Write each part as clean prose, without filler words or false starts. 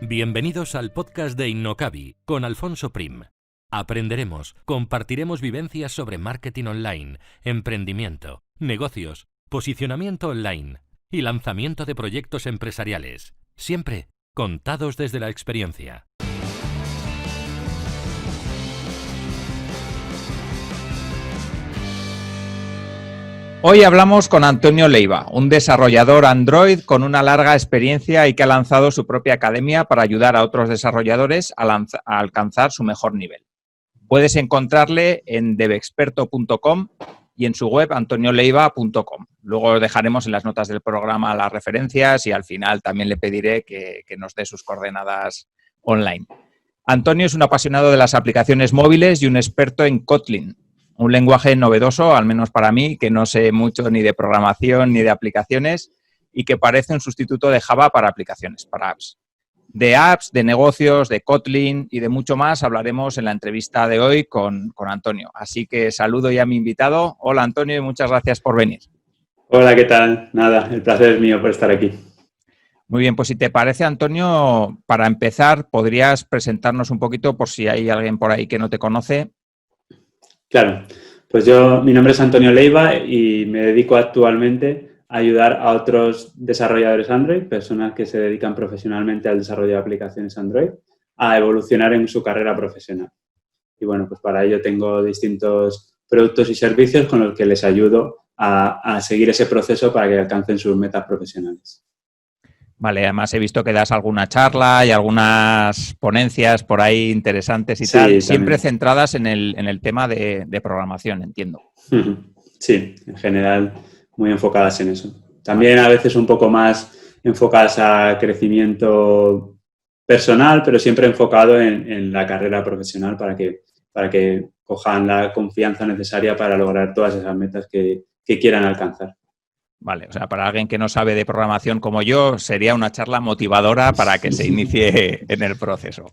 Bienvenidos al podcast de Innocabi con Alfonso Prim. Aprenderemos, compartiremos vivencias sobre marketing online, emprendimiento, negocios, posicionamiento online y lanzamiento de proyectos empresariales, siempre contados desde la experiencia. Hoy hablamos con Antonio Leiva, un desarrollador Android con una larga experiencia y que ha lanzado su propia academia para ayudar a otros desarrolladores a alcanzar su mejor nivel. Puedes encontrarle en devexperto.com y en su web antonioleiva.com. Luego os dejaremos en las notas del programa las referencias y al final también le pediré que nos dé sus coordenadas online. Antonio es un apasionado de las aplicaciones móviles y un experto en Kotlin. Un lenguaje novedoso, al menos para mí, que no sé mucho ni de programación ni de aplicaciones y que parece un sustituto de Java para aplicaciones, para apps. De apps, de negocios, de Kotlin y de mucho más hablaremos en la entrevista de hoy con Antonio. Así que saludo ya a mi invitado. Hola Antonio y muchas gracias por venir. Hola, ¿qué tal? Nada, el placer es mío por estar aquí. Muy bien, pues si te parece, Antonio, para empezar, ¿podrías presentarnos un poquito por si hay alguien por ahí que no te conoce? Claro, pues mi nombre es Antonio Leiva y me dedico actualmente a ayudar a otros desarrolladores Android, personas que se dedican profesionalmente al desarrollo de aplicaciones Android, a evolucionar en su carrera profesional. Y bueno, pues para ello tengo distintos productos y servicios con los que les ayudo a seguir ese proceso para que alcancen sus metas profesionales. Vale, además he visto que das alguna charla y algunas ponencias por ahí interesantes y Sí, tal, también. siempre centradas en el tema de programación, entiendo. Sí, en general muy enfocadas en eso. También a veces un poco más enfocadas a crecimiento personal, pero siempre enfocado en la carrera profesional para que cojan la confianza necesaria para lograr todas esas metas que quieran alcanzar. Vale, o sea, para alguien que no sabe de programación como yo, sería una charla motivadora para que se inicie en el proceso.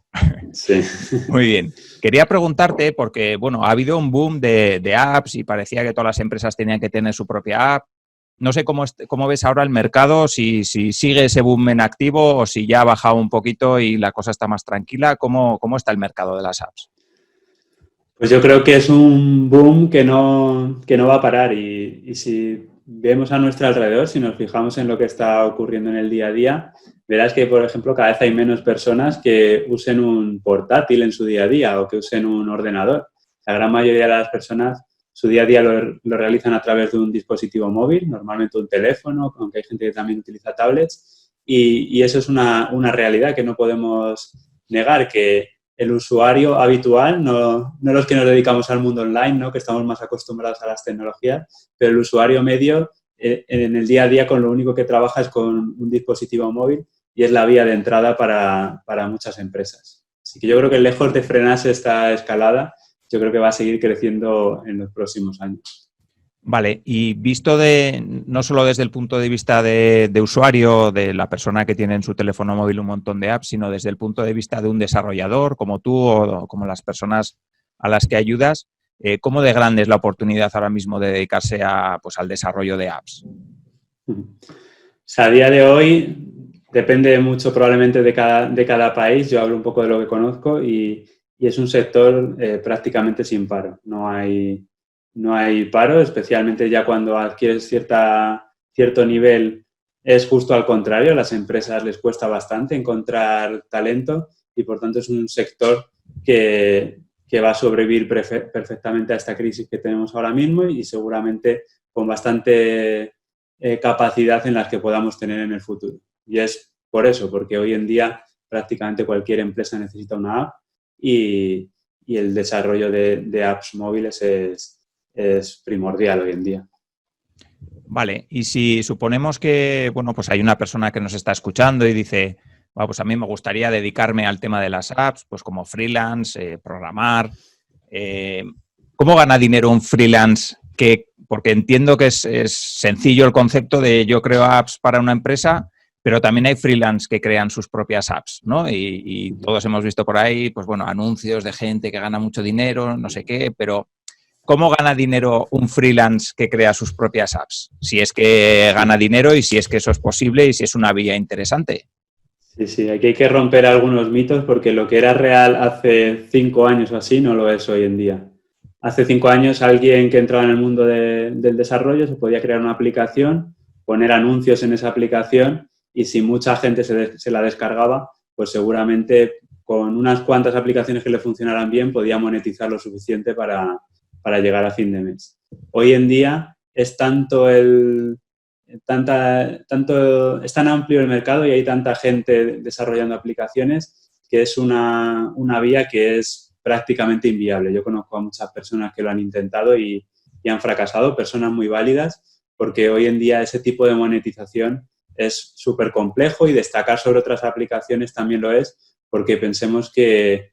Sí. Muy bien. Quería preguntarte, porque, bueno, ha habido un boom de apps y parecía que todas las empresas tenían que tener su propia app. No sé cómo ves ahora el mercado, si sigue ese boom en activo o si ya ha bajado un poquito y la cosa está más tranquila. ¿Cómo está el mercado de las apps? Pues yo creo que es un boom que no va a parar y si vemos a nuestro alrededor, si nos fijamos en lo que está ocurriendo en el día a día, verás que, por ejemplo, cada vez hay menos personas que usen un portátil en su día a día o que usen un ordenador. La gran mayoría de las personas su día a día lo realizan a través de un dispositivo móvil, normalmente un teléfono, aunque hay gente que también utiliza tablets, y eso es una realidad que no podemos negar, que el usuario habitual, no los que nos dedicamos al mundo online, ¿no? Que estamos más acostumbrados a las tecnologías, pero el usuario medio en el día a día con lo único que trabaja es con un dispositivo móvil y es la vía de entrada para muchas empresas. Así que yo creo que lejos de frenarse esta escalada, yo creo que va a seguir creciendo en los próximos años. Vale, y visto no solo desde el punto de vista de usuario, de la persona que tiene en su teléfono móvil un montón de apps, sino desde el punto de vista de un desarrollador como tú o como las personas a las que ayudas, ¿cómo de grande es la oportunidad ahora mismo de dedicarse al desarrollo de apps? O sea, a día de hoy depende mucho probablemente de cada país. Yo hablo un poco de lo que conozco y es un sector prácticamente sin paro. No hay paro, especialmente ya cuando adquieres cierto nivel, es justo al contrario. A las empresas les cuesta bastante encontrar talento y, por tanto, es un sector que va a sobrevivir perfectamente a esta crisis que tenemos ahora mismo y seguramente con bastante capacidad en las que podamos tener en el futuro. Y es por eso, porque hoy en día prácticamente cualquier empresa necesita una app y el desarrollo de apps móviles es primordial hoy en día. Vale, y si suponemos que, pues hay una persona que nos está escuchando y dice, pues a mí me gustaría dedicarme al tema de las apps, pues como freelance, programar. ¿Cómo gana dinero un freelance? Porque entiendo que es sencillo el concepto de yo creo apps para una empresa, pero también hay freelance que crean sus propias apps, ¿no? Y todos hemos visto por ahí, pues bueno, anuncios de gente que gana mucho dinero, no sé qué, pero ¿cómo gana dinero un freelance que crea sus propias apps? Si es que gana dinero y si es que eso es posible y si es una vía interesante. Sí, aquí hay que romper algunos mitos porque lo que era real hace 5 años o así no lo es hoy en día. Hace 5 años alguien que entraba en el mundo del desarrollo se podía crear una aplicación, poner anuncios en esa aplicación y si mucha gente se la descargaba, pues seguramente con unas cuantas aplicaciones que le funcionaran bien podía monetizar lo suficiente para llegar a fin de mes. Hoy en día es es tan amplio el mercado y hay tanta gente desarrollando aplicaciones que es una vía que es prácticamente inviable. Yo conozco a muchas personas que lo han intentado y han fracasado, personas muy válidas, porque hoy en día ese tipo de monetización es súper complejo y destacar sobre otras aplicaciones también lo es, porque pensemos que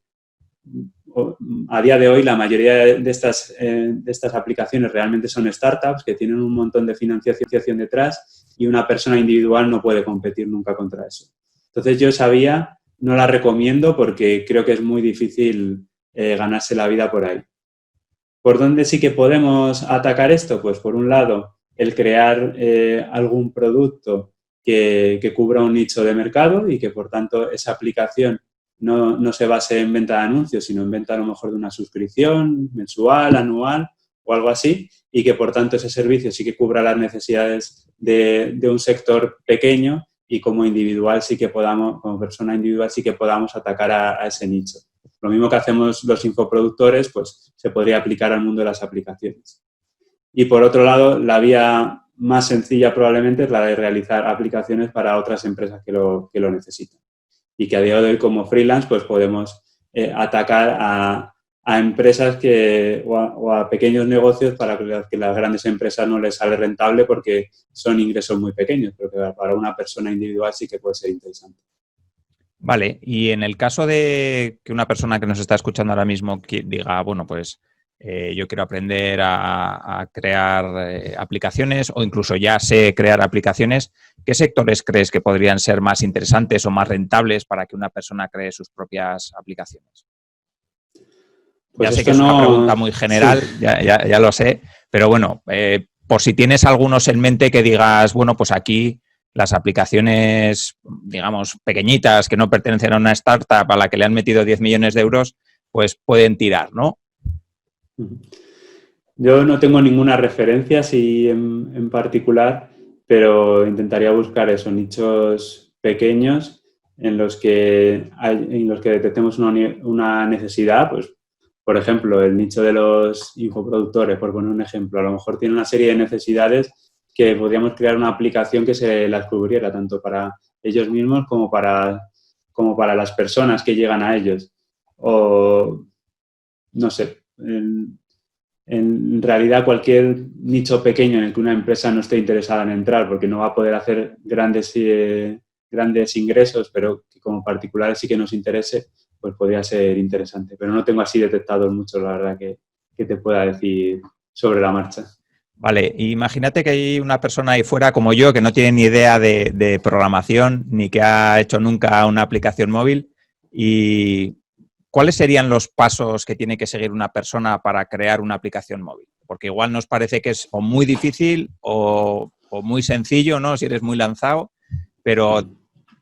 a día de hoy la mayoría de estas aplicaciones realmente son startups que tienen un montón de financiación detrás y una persona individual no puede competir nunca contra eso. Entonces yo esa vía no la recomiendo porque creo que es muy difícil ganarse la vida por ahí. ¿Por dónde sí que podemos atacar esto? Pues por un lado, el crear algún producto que cubra un nicho de mercado y que por tanto esa aplicación no se base en venta de anuncios, sino en venta a lo mejor de una suscripción mensual, anual o algo así, y que por tanto ese servicio sí que cubra las necesidades de un sector pequeño y como individual sí que podamos, como persona individual sí que podamos atacar a ese nicho. Lo mismo que hacemos los infoproductores, pues se podría aplicar al mundo de las aplicaciones. Y por otro lado, la vía más sencilla probablemente es la de realizar aplicaciones para otras empresas que lo necesitan. Y que a día de hoy como freelance pues podemos atacar a empresas o a pequeños negocios para que las grandes empresas no les sale rentable porque son ingresos muy pequeños, pero que para una persona individual sí que puede ser interesante. Vale, y en el caso de que una persona que nos está escuchando ahora mismo diga, bueno, pues yo quiero aprender a crear aplicaciones o incluso ya sé crear aplicaciones, ¿qué sectores crees que podrían ser más interesantes o más rentables para que una persona cree sus propias aplicaciones? Pues ya sé que es una pregunta muy general, sí. ya lo sé, pero bueno, por si tienes algunos en mente que digas, bueno, pues aquí las aplicaciones, digamos, pequeñitas que no pertenecen a una startup a la que le han metido 10 millones de euros, pues pueden tirar, ¿no? Yo no tengo ninguna referencia así en particular, pero intentaría buscar esos nichos pequeños en los que detectemos una necesidad, pues por ejemplo, el nicho de los infoproductores, por poner un ejemplo, a lo mejor tiene una serie de necesidades que podríamos crear una aplicación que se las cubriera, tanto para ellos mismos como para las personas que llegan a ellos. O, no sé, en realidad cualquier nicho pequeño en el que una empresa no esté interesada en entrar porque no va a poder hacer grandes ingresos, pero que como particulares sí que nos interese, pues podría ser interesante. Pero no tengo así detectados muchos, la verdad, que te pueda decir sobre la marcha. Vale, imagínate que hay una persona ahí fuera como yo que no tiene ni idea de programación ni que ha hecho nunca una aplicación móvil. ¿Y cuáles serían los pasos que tiene que seguir una persona para crear una aplicación móvil? Porque igual nos parece que es o muy difícil o muy sencillo, ¿no? Si eres muy lanzado, pero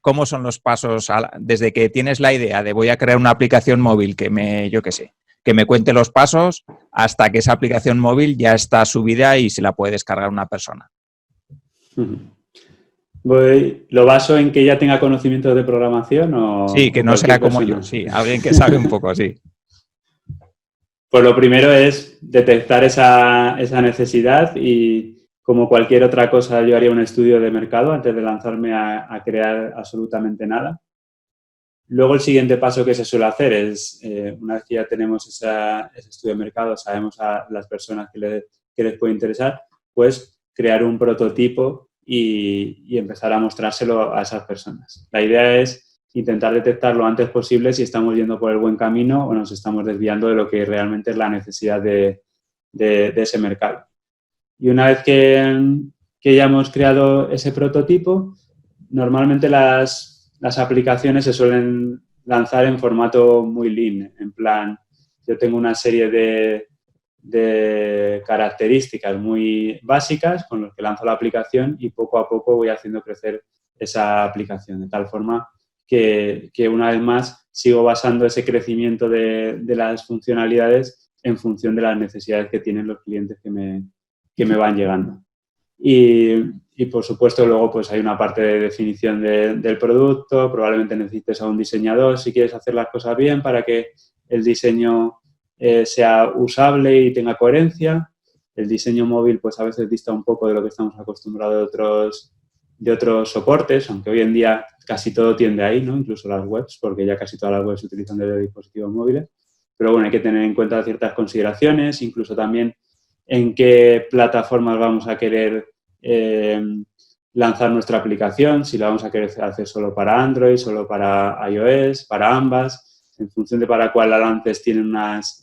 ¿cómo son los pasos desde que tienes la idea de voy a crear una aplicación móvil que me cuente los pasos hasta que esa aplicación móvil ya está subida y se la puede descargar una persona? ¿Lo baso en que ya tenga conocimientos de programación o...? Sí, que no sea como yo, sí, alguien que sabe un poco, sí. Pues lo primero es detectar esa necesidad y como cualquier otra cosa yo haría un estudio de mercado antes de lanzarme a crear absolutamente nada. Luego el siguiente paso que se suele hacer es, una vez que ya tenemos ese estudio de mercado, sabemos a las personas que les puede interesar, pues crear un prototipo y empezar a mostrárselo a esas personas. La idea es intentar detectar lo antes posible si estamos yendo por el buen camino o nos estamos desviando de lo que realmente es la necesidad de ese mercado. Y una vez que ya hemos creado ese prototipo, normalmente las aplicaciones se suelen lanzar en formato muy lean, en plan, yo tengo una serie de características muy básicas con las que lanzo la aplicación y poco a poco voy haciendo crecer esa aplicación, de tal forma que una vez más sigo basando ese crecimiento de las funcionalidades en función de las necesidades que tienen los clientes que me van llegando. Y por supuesto luego pues hay una parte de definición del producto, probablemente necesites a un diseñador si quieres hacer las cosas bien para que el diseño sea usable y tenga coherencia. El diseño móvil pues a veces dista un poco de lo que estamos acostumbrados de otros soportes, aunque hoy en día casi todo tiende ahí, ¿no? Incluso las webs, porque ya casi todas las webs se utilizan desde dispositivos móviles. Pero bueno, hay que tener en cuenta ciertas consideraciones, incluso también en qué plataformas vamos a querer lanzar nuestra aplicación, si la vamos a querer hacer solo para Android, solo para iOS, para ambas, en función de para cuál la lances tienen unas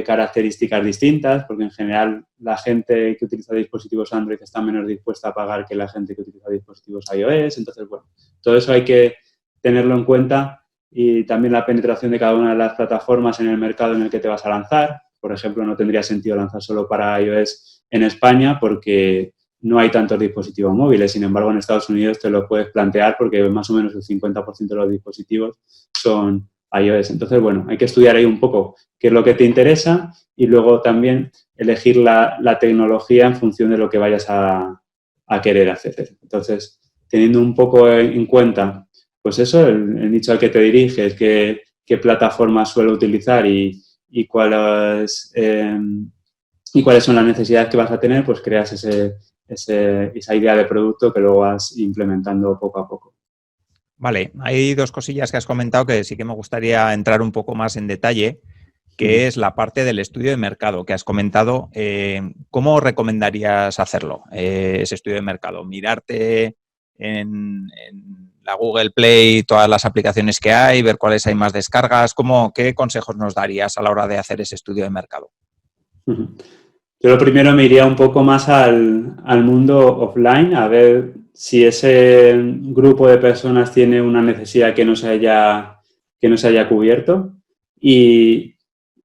características distintas, porque en general la gente que utiliza dispositivos Android está menos dispuesta a pagar que la gente que utiliza dispositivos iOS. Entonces, bueno, todo eso hay que tenerlo en cuenta y también la penetración de cada una de las plataformas en el mercado en el que te vas a lanzar. Por ejemplo, no tendría sentido lanzar solo para iOS en España porque no hay tantos dispositivos móviles. Sin embargo, en Estados Unidos te lo puedes plantear porque más o menos el 50% de los dispositivos son iOS. Entonces, bueno, hay que estudiar ahí un poco qué es lo que te interesa y luego también elegir la tecnología en función de lo que vayas a querer hacer. Entonces, teniendo un poco en cuenta, pues eso, el nicho al que te diriges, qué plataformas suele utilizar y cuáles son las necesidades que vas a tener, pues creas esa idea de producto que luego vas implementando poco a poco. Vale, hay dos cosillas que has comentado que sí que me gustaría entrar un poco más en detalle, que es la parte del estudio de mercado que has comentado. ¿Cómo recomendarías hacerlo, ese estudio de mercado? ¿Mirarte en la Google Play todas las aplicaciones que hay, ver cuáles hay más descargas? ¿Qué consejos nos darías a la hora de hacer ese estudio de mercado? Yo lo primero me iría un poco más al mundo offline, a ver si ese grupo de personas tiene una necesidad que no se haya cubierto y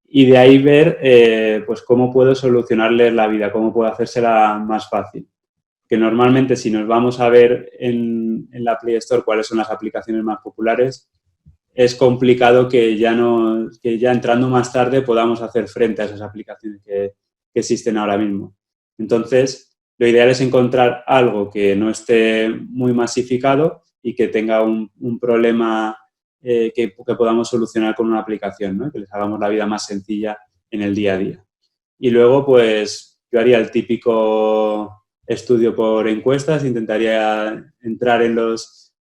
de ahí ver pues cómo puedo solucionarles la vida, cómo puedo hacérsela más fácil. Que normalmente si nos vamos a ver en la Play Store cuáles son las aplicaciones más populares, es complicado que ya entrando más tarde podamos hacer frente a esas aplicaciones que existen ahora mismo. Entonces, lo ideal es encontrar algo que no esté muy masificado y que tenga un problema que podamos solucionar con una aplicación, ¿no? Que les hagamos la vida más sencilla en el día a día. Y luego, pues, yo haría el típico estudio por encuestas, intentaría entrar en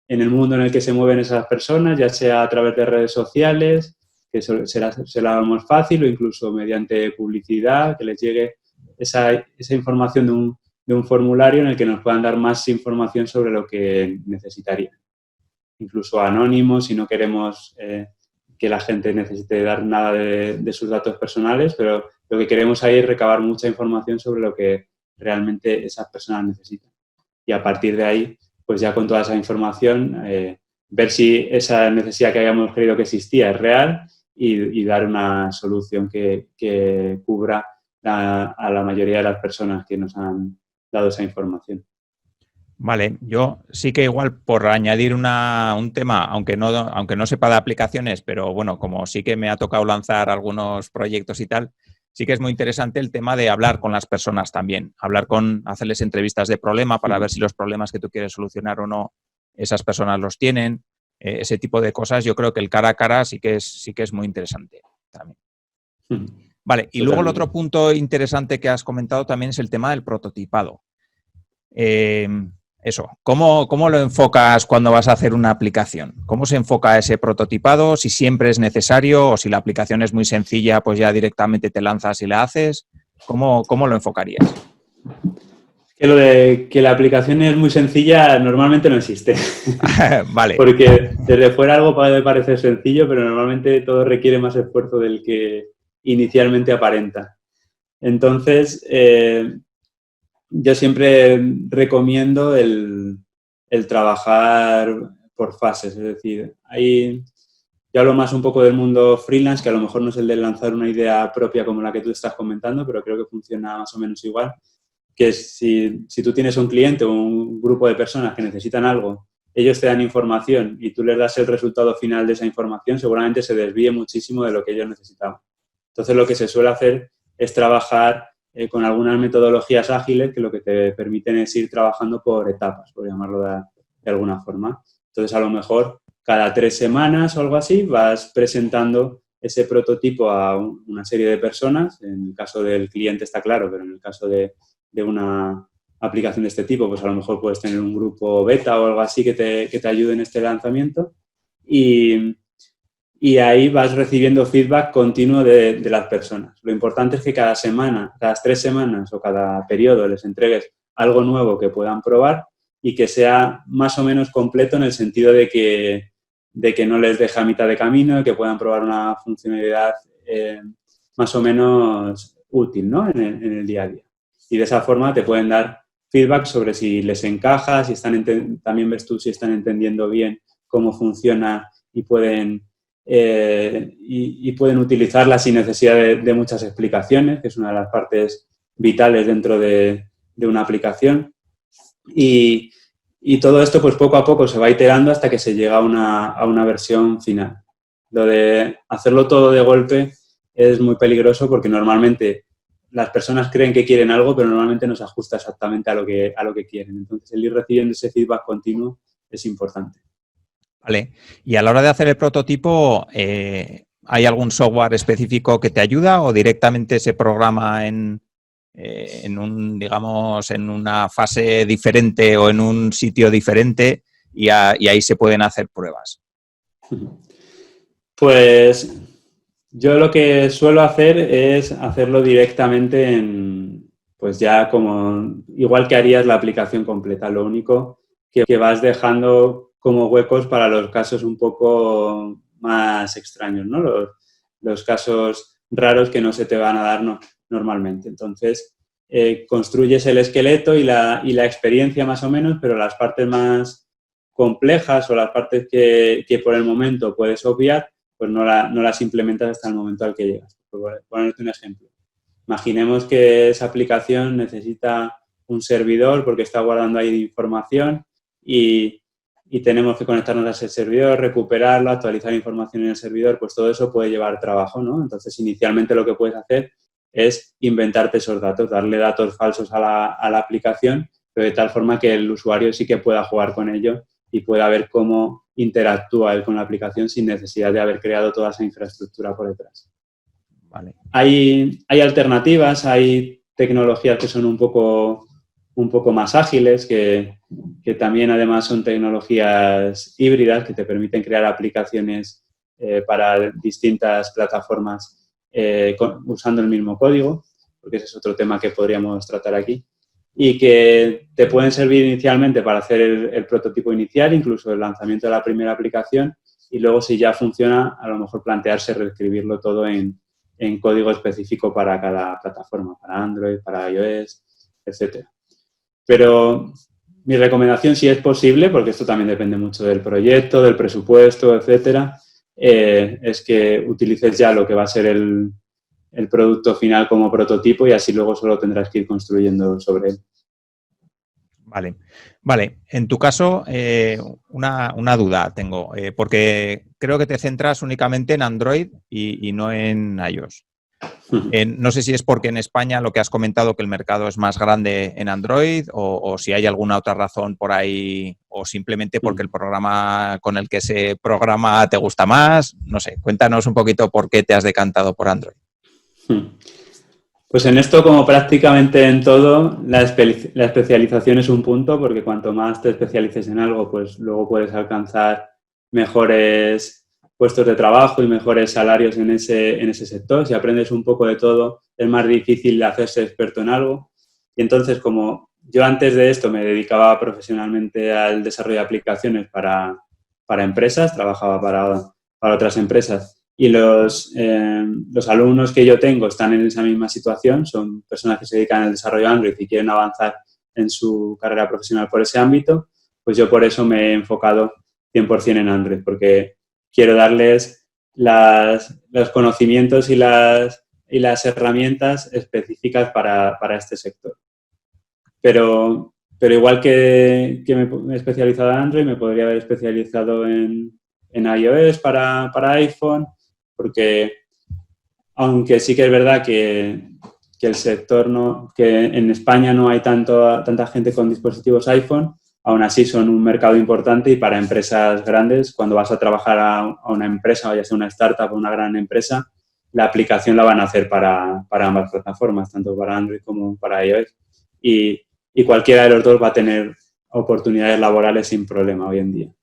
el mundo en el que se mueven esas personas, ya sea a través de redes sociales, que será más fácil, o incluso mediante publicidad, que les llegue esa información de un formulario en el que nos puedan dar más información sobre lo que necesitarían. Incluso anónimos, si no queremos que la gente necesite dar nada de sus datos personales, pero lo que queremos ahí es recabar mucha información sobre lo que realmente esas personas necesitan. Y a partir de ahí, pues ya con toda esa información, ver si esa necesidad que habíamos creído que existía es real y dar una solución que cubra a la mayoría de las personas que nos han dado esa información. Vale, yo sí que igual por añadir un tema, aunque no sepa de aplicaciones, pero bueno, como sí que me ha tocado lanzar algunos proyectos y tal, sí que es muy interesante el tema de hablar con las personas también, hacerles entrevistas de problema para ver si los problemas que tú quieres solucionar o no, esas personas los tienen, ese tipo de cosas. Yo creo que el cara a cara sí que es muy interesante también. Vale, y luego el otro punto interesante que has comentado también es el tema del prototipado. ¿Cómo lo enfocas cuando vas a hacer una aplicación? ¿Cómo se enfoca ese prototipado? Si siempre es necesario o si la aplicación es muy sencilla, pues ya directamente te lanzas y la haces. ¿Cómo lo enfocarías? Que lo de que la aplicación es muy sencilla normalmente no existe. Vale. Porque desde fuera algo puede parecer sencillo, pero normalmente todo requiere más esfuerzo del que inicialmente aparenta. Entonces, yo siempre recomiendo el trabajar por fases, es decir, yo hablo más un poco del mundo freelance, que a lo mejor no es el de lanzar una idea propia como la que tú estás comentando, pero creo que funciona más o menos igual, que si tú tienes un cliente o un grupo de personas que necesitan algo ellos te dan información y tú les das el resultado final de esa información, seguramente se desvíe muchísimo de lo que ellos necesitaban. Entonces, lo que se suele hacer es trabajar con algunas metodologías ágiles que lo que te permiten es ir trabajando por etapas, por llamarlo de alguna forma. Entonces, a lo mejor cada 3 semanas o algo así vas presentando ese prototipo a una serie de personas. En el caso del cliente está claro, pero en el caso de una aplicación de este tipo, pues a lo mejor puedes tener un grupo beta o algo así que te ayude en este lanzamiento y ahí vas recibiendo feedback continuo de las personas. Lo importante es que cada semana, cada 3 semanas o cada periodo les entregues algo nuevo que puedan probar y que sea más o menos completo en el sentido de que no les deje a mitad de camino y que puedan probar una funcionalidad más o menos útil, ¿no? en el día a día. Y de esa forma te pueden dar feedback sobre si les encaja, si también ves tú si están entendiendo bien cómo funciona y pueden utilizarla sin necesidad de muchas explicaciones, que es una de las partes vitales dentro de una aplicación. Y todo esto, pues poco a poco se va iterando hasta que se llega a una versión final. Lo de hacerlo todo de golpe es muy peligroso porque normalmente las personas creen que quieren algo, pero normalmente no se ajusta exactamente a lo que quieren. Entonces, el ir recibiendo ese feedback continuo es importante. Vale. Y a la hora de hacer el prototipo, ¿hay algún software específico que te ayuda o directamente se programa en una fase diferente o en un sitio diferente y ahí se pueden hacer pruebas? Pues yo lo que suelo hacer es hacerlo directamente pues ya como igual que harías la aplicación completa. Lo único que vas dejando como huecos para los casos un poco más extraños, ¿no? Los casos raros que no se te van a dar normalmente. Entonces, construyes el esqueleto y la experiencia más o menos, pero las partes más complejas o las partes que por el momento puedes obviar, pues no las implementas hasta el momento al que llegas. Por ponerte un ejemplo. Imaginemos que esa aplicación necesita un servidor porque está guardando ahí información y tenemos que conectarnos a ese servidor, recuperarlo, actualizar información en el servidor, pues todo eso puede llevar trabajo, ¿no? Entonces, inicialmente lo que puedes hacer es inventarte esos datos, darle datos falsos a la aplicación, pero de tal forma que el usuario sí que pueda jugar con ello y pueda ver cómo interactúa él con la aplicación sin necesidad de haber creado toda esa infraestructura por detrás. Vale. Hay alternativas, hay tecnologías que son un poco más ágiles, que también además son tecnologías híbridas que te permiten crear aplicaciones para distintas plataformas usando el mismo código, porque ese es otro tema que podríamos tratar aquí, y que te pueden servir inicialmente para hacer el prototipo inicial, incluso el lanzamiento de la primera aplicación, y luego si ya funciona, a lo mejor plantearse reescribirlo todo en código específico para cada plataforma, para Android, para iOS, etcétera. Pero mi recomendación, si es posible, porque esto también depende mucho del proyecto, del presupuesto, etcétera, es que utilices ya lo que va a ser el producto final como prototipo y así luego solo tendrás que ir construyendo sobre él. Vale. En tu caso, una duda tengo, porque creo que te centras únicamente en Android y no en iOS. No sé si es porque en España lo que has comentado que el mercado es más grande en Android o si hay alguna otra razón por ahí o simplemente porque el programa con el que se programa te gusta más. No sé, cuéntanos un poquito por qué te has decantado por Android. Pues en esto, como prácticamente en todo, la especialización es un punto, porque cuanto más te especialices en algo, pues luego puedes alcanzar mejores puestos de trabajo y mejores salarios en ese sector. Si aprendes un poco de todo, es más difícil hacerse experto en algo. Y entonces, como yo antes de esto me dedicaba profesionalmente al desarrollo de aplicaciones para empresas, trabajaba para otras empresas, y los alumnos que yo tengo están en esa misma situación, son personas que se dedican al desarrollo de Android y quieren avanzar en su carrera profesional por ese ámbito, pues yo por eso me he enfocado 100% en Android, porque quiero darles los conocimientos y las herramientas específicas para este sector. Pero pero igual que me he especializado en Android, me podría haber especializado en iOS para iPhone, porque aunque sí que es verdad que el sector que en España no hay tanta gente con dispositivos iPhone, aún así son un mercado importante y para empresas grandes, cuando vas a trabajar a una empresa, o ya sea una startup o una gran empresa, la aplicación la van a hacer para ambas plataformas, tanto para Android como para iOS. Y cualquiera de los dos va a tener oportunidades laborales sin problema hoy en día.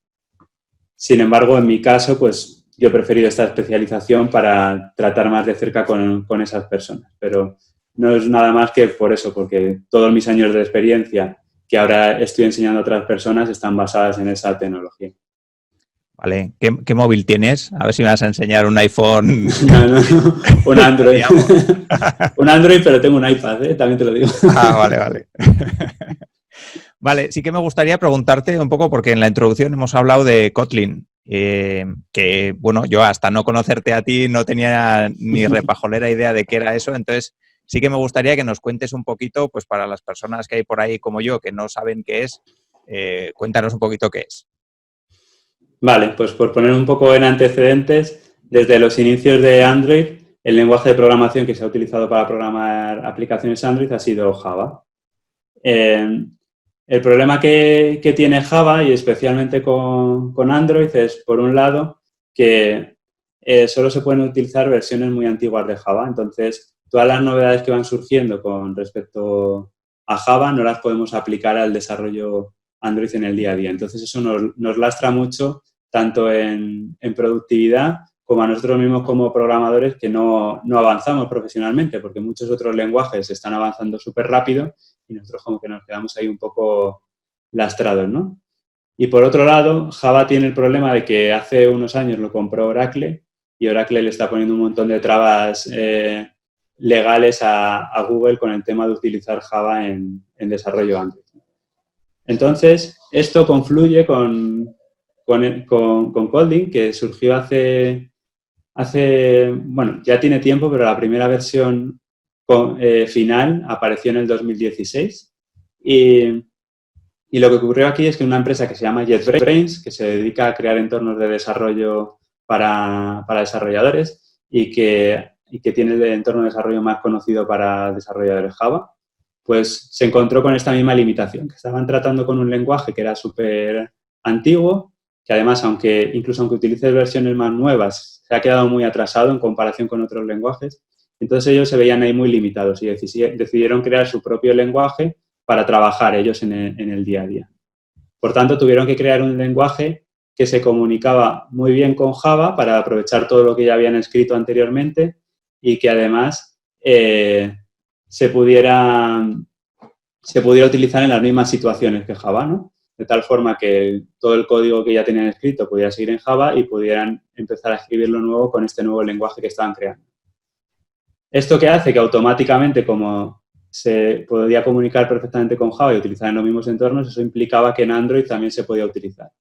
Sin embargo, en mi caso, pues yo he preferido esta especialización para tratar más de cerca con esas personas. Pero no es nada más que por eso, porque todos mis años de experiencia que ahora estoy enseñando a otras personas están basadas en esa tecnología. Vale. ¿Qué móvil tienes? A ver si me vas a enseñar un iPhone. No, un Android. Un Android, pero tengo un iPad, también te lo digo. Vale. Vale, sí que me gustaría preguntarte un poco, porque en la introducción hemos hablado de Kotlin, que, bueno, yo hasta no conocerte a ti no tenía ni repajolera idea de qué era eso, entonces sí que me gustaría que nos cuentes un poquito, pues para las personas que hay por ahí como yo que no saben qué es, cuéntanos un poquito qué es. Vale, pues por poner un poco en antecedentes, desde los inicios de Android, el lenguaje de programación que se ha utilizado para programar aplicaciones Android ha sido Java. El problema que tiene Java, y especialmente con Android, es, por un lado, que solo se pueden utilizar versiones muy antiguas de Java. Entonces, todas las novedades que van surgiendo con respecto a Java no las podemos aplicar al desarrollo Android en el día a día. Entonces, eso nos lastra mucho, tanto en productividad como a nosotros mismos como programadores, que no avanzamos profesionalmente, porque muchos otros lenguajes están avanzando súper rápido y nosotros como que nos quedamos ahí un poco lastrados, ¿no? Y por otro lado, Java tiene el problema de que hace unos años lo compró Oracle y Oracle le está poniendo un montón de trabas legales a Google con el tema de utilizar Java en desarrollo Android. Entonces, esto confluye con Kotlin, que surgió bueno, ya tiene tiempo, pero la primera versión final apareció en el 2016 y lo que ocurrió aquí es que una empresa que se llama JetBrains, que se dedica a crear entornos de desarrollo para desarrolladores y que tiene el entorno de desarrollo más conocido para desarrolladores Java, pues se encontró con esta misma limitación, que estaban tratando con un lenguaje que era súper antiguo, que además, incluso aunque utilices versiones más nuevas, se ha quedado muy atrasado en comparación con otros lenguajes. Entonces ellos se veían ahí muy limitados y decidieron crear su propio lenguaje para trabajar ellos en el día a día. Por tanto, tuvieron que crear un lenguaje que se comunicaba muy bien con Java para aprovechar todo lo que ya habían escrito anteriormente y que además se pudiera utilizar en las mismas situaciones que Java, ¿no? De tal forma que todo el código que ya tenían escrito pudiera seguir en Java y pudieran empezar a escribirlo nuevo con este nuevo lenguaje que estaban creando. Esto que hace que automáticamente, como se podía comunicar perfectamente con Java y utilizar en los mismos entornos, eso implicaba que en Android también se podía utilizar.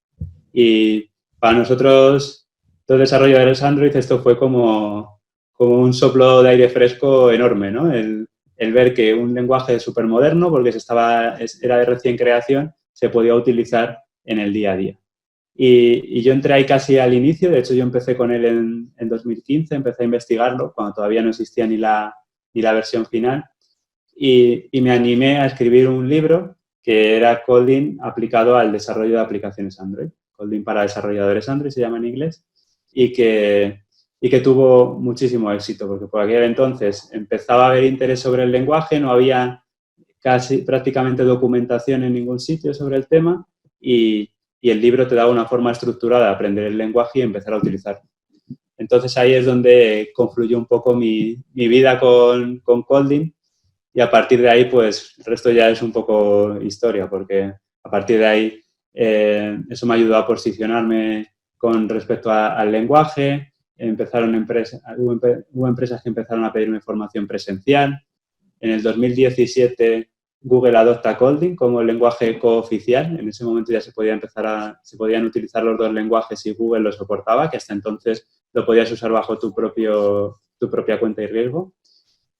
Y para nosotros, los desarrolladores Android, esto fue como un soplo de aire fresco enorme, ¿no? El ver que un lenguaje súper moderno, porque era de recién creación, se podía utilizar en el día a día. Y yo entré ahí casi al inicio, de hecho yo empecé con él en 2015, empecé a investigarlo cuando todavía no existía ni la versión final y me animé a escribir un libro que era Kotlin aplicado al desarrollo de aplicaciones Android. Kotlin para desarrolladores Android se llama en inglés y que tuvo muchísimo éxito porque por aquel entonces empezaba a haber interés sobre el lenguaje, no había prácticamente documentación en ningún sitio sobre el tema y el libro te daba una forma estructurada de aprender el lenguaje y empezar a utilizarlo. Entonces ahí es donde confluyó un poco mi vida con Kotlin y a partir de ahí pues el resto ya es un poco historia porque a partir de ahí eso me ayudó a posicionarme con respecto al lenguaje, hubo empresas que empezaron a pedirme formación presencial. En el 2017 Google adopta Kotlin como el lenguaje cooficial. En ese momento ya se podían utilizar los dos lenguajes y Google lo soportaba, que hasta entonces lo podías usar bajo tu propia cuenta y riesgo.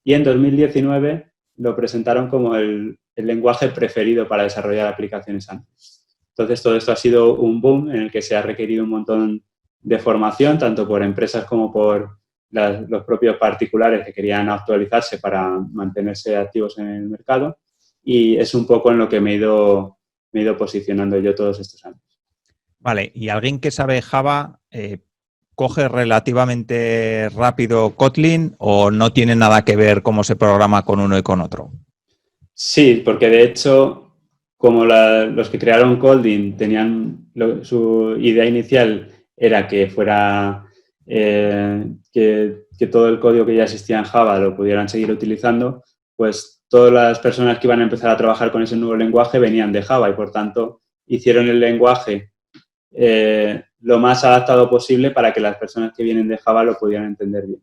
Y en 2019 lo presentaron como el lenguaje preferido para desarrollar aplicaciones Android. Entonces, todo esto ha sido un boom en el que se ha requerido un montón de formación, tanto por empresas como por los propios particulares que querían actualizarse para mantenerse activos en el mercado, y es un poco en lo que me he ido posicionando yo todos estos años. Vale, y alguien que sabe Java, ¿coge relativamente rápido Kotlin o no tiene nada que ver cómo se programa con uno y con otro? Sí, porque de hecho, como los que crearon Kotlin tenían su idea inicial era que fuera que todo el código que ya existía en Java lo pudieran seguir utilizando, pues todas las personas que iban a empezar a trabajar con ese nuevo lenguaje venían de Java y, por tanto, hicieron el lenguaje lo más adaptado posible para que las personas que vienen de Java lo pudieran entender bien.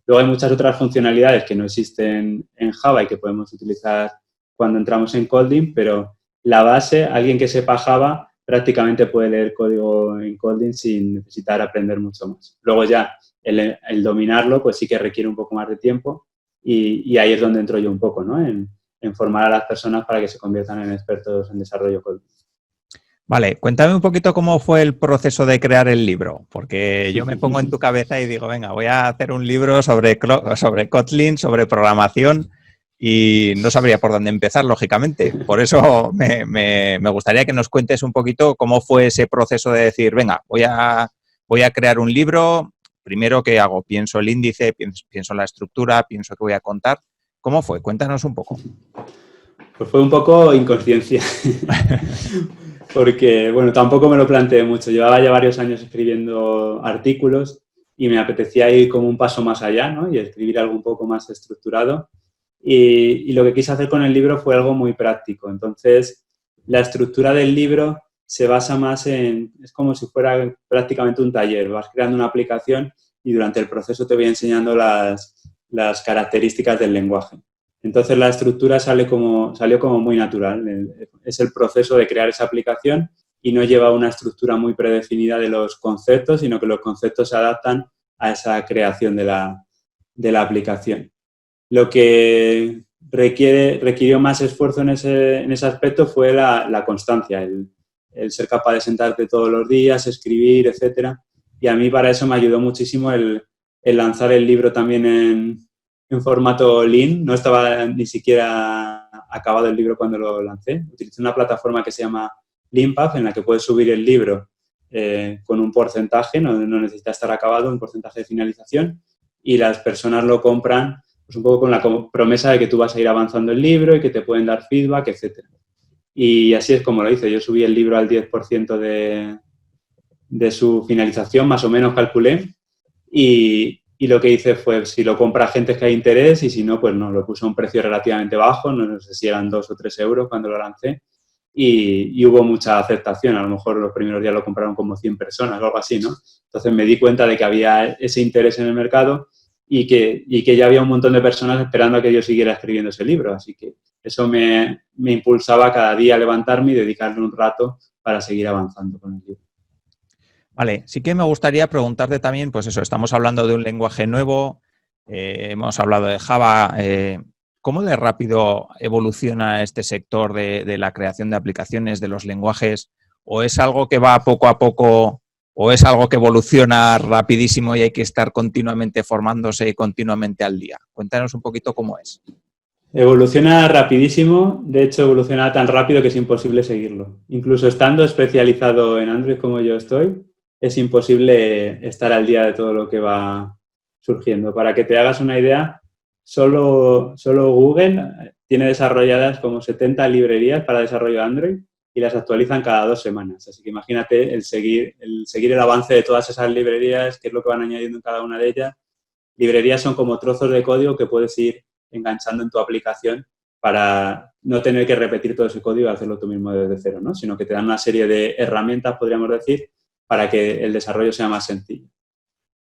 Luego hay muchas otras funcionalidades que no existen en Java y que podemos utilizar cuando entramos en Kotlin, pero la base, alguien que sepa Java prácticamente puede leer código en Kotlin sin necesitar aprender mucho más. Luego ya el dominarlo pues sí que requiere un poco más de tiempo y ahí es donde entro yo un poco, ¿no? En formar a las personas para que se conviertan en expertos en desarrollo Kotlin. Vale, cuéntame un poquito cómo fue el proceso de crear el libro, porque yo me pongo en tu cabeza y digo, venga, voy a hacer un libro sobre Kotlin, sobre programación, y no sabría por dónde empezar, lógicamente. Por eso me gustaría que nos cuentes un poquito cómo fue ese proceso de decir, venga, voy a crear un libro. Primero, ¿qué hago? Pienso el índice, pienso la estructura, pienso qué voy a contar. ¿Cómo fue? Cuéntanos un poco. Pues fue un poco inconsciencia. Porque, bueno, tampoco me lo planteé mucho. Llevaba ya varios años escribiendo artículos y me apetecía ir como un paso más allá, ¿no? Y escribir algo un poco más estructurado. Y lo que quise hacer con el libro fue algo muy práctico. Entonces, la estructura del libro se basa más es como si fuera prácticamente un taller. Vas creando una aplicación y durante el proceso te voy enseñando las características del lenguaje. Entonces, la estructura salió como muy natural. Es el proceso de crear esa aplicación y no lleva una estructura muy predefinida de los conceptos, sino que los conceptos se adaptan a esa creación de la aplicación. Lo que requirió más esfuerzo en ese aspecto fue la constancia, el ser capaz de sentarte todos los días, escribir, etcétera. Y a mí para eso me ayudó muchísimo el lanzar el libro también en formato Lean. No estaba ni siquiera acabado el libro cuando lo lancé. Utilicé una plataforma que se llama Leanpath, en la que puedes subir el libro con un porcentaje, no necesita estar acabado, un porcentaje de finalización, y las personas lo compran pues un poco con la promesa de que tú vas a ir avanzando el libro y que te pueden dar feedback, etc. Y así es como lo hice. Yo subí el libro al 10% de su finalización, más o menos calculé, y lo que hice fue, si lo compra gente que hay interés, y si no, pues no, lo puse a un precio relativamente bajo, no sé si eran 2 o 3 euros cuando lo lancé, y hubo mucha aceptación. A lo mejor los primeros días lo compraron como 100 personas o algo así, ¿no? Entonces me di cuenta de que había ese interés en el mercado y que ya había un montón de personas esperando a que yo siguiera escribiendo ese libro. Así que eso me impulsaba cada día a levantarme y dedicarle un rato para seguir avanzando con el libro. Vale, sí que me gustaría preguntarte también, pues eso, estamos hablando de un lenguaje nuevo, hemos hablado de Java. ¿Cómo de rápido evoluciona este sector de la creación de aplicaciones, de los lenguajes? ¿O es algo que va poco a poco, o es algo que evoluciona rapidísimo y hay que estar continuamente formándose y continuamente al día? Cuéntanos un poquito cómo es. Evoluciona rapidísimo. De hecho, evoluciona tan rápido que es imposible seguirlo. Incluso estando especializado en Android como yo estoy, es imposible estar al día de todo lo que va surgiendo. Para que te hagas una idea, solo Google tiene desarrolladas como 70 librerías para desarrollo Android y las actualizan cada 2 semanas. Así que imagínate el seguir el avance de todas esas librerías, qué es lo que van añadiendo en cada una de ellas. Librerías son como trozos de código que puedes ir enganchando en tu aplicación para no tener que repetir todo ese código y hacerlo tú mismo desde cero, ¿no? Sino que te dan una serie de herramientas, podríamos decir, para que el desarrollo sea más sencillo.